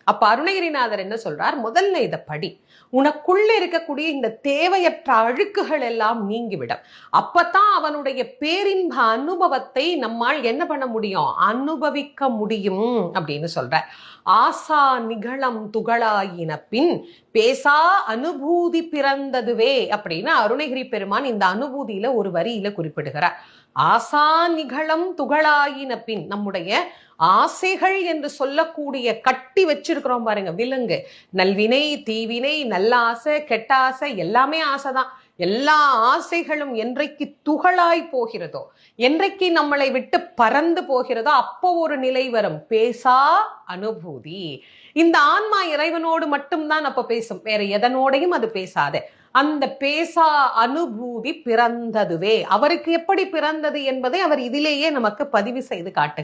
அப்ப அருணகிரிநாதர் என்ன சொல்றார், முதல்ல இதை படி, உனக்குள்ள இருக்கக்கூடிய இந்த தேவையற்ற அழுக்குகள் எல்லாம் நீங்கிவிடும். அப்பதான் அவனுடைய பேரின்ப அனுபவத்தை நம்மால் என்ன பண்ண முடியும், அனுபவிக்க முடியும் அப்படின்னு சொல்ற. ஆசா நிகழம் துகளாயின பின் பேசா அனுபூதி பிறந்ததுவே அப்படின்னு அருணகிரி பெருமான் இந்த அனுபூதியில ஒரு வரியில குறிப்பிடுகிறார். ஆசா நிகழம் துகளாயின பின், நம்முடைய ஆசைகள் என்று சொல்லக்கூடிய கட்டி வச்சிருக்கிறோம் பாருங்க விலங்கு, நல்வினை தீவினை, நல்ல ஆசை கெட்ட ஆசை, எல்லாமே ஆசைதான். எல்லா ஆசைகளும் என்றைக்கு துகளாய் போகிறதோ, என்றைக்கு நம்மளை விட்டு பறந்து போகிறதோ, அப்போ ஒரு நிலை வரும், பேசா அனுபூதி. இந்த ஆன்மா இறைவனோடு மட்டும்தான் அப்ப பேசும், வேற எதனோடையும் அது பேசாது. அந்த பேசா அனுபூதி பிறந்ததுவே. அவருக்கு எப்படி பிறந்தது என்பதை அவர் இதிலேயே நமக்கு பதிவு செய்து காட்டு.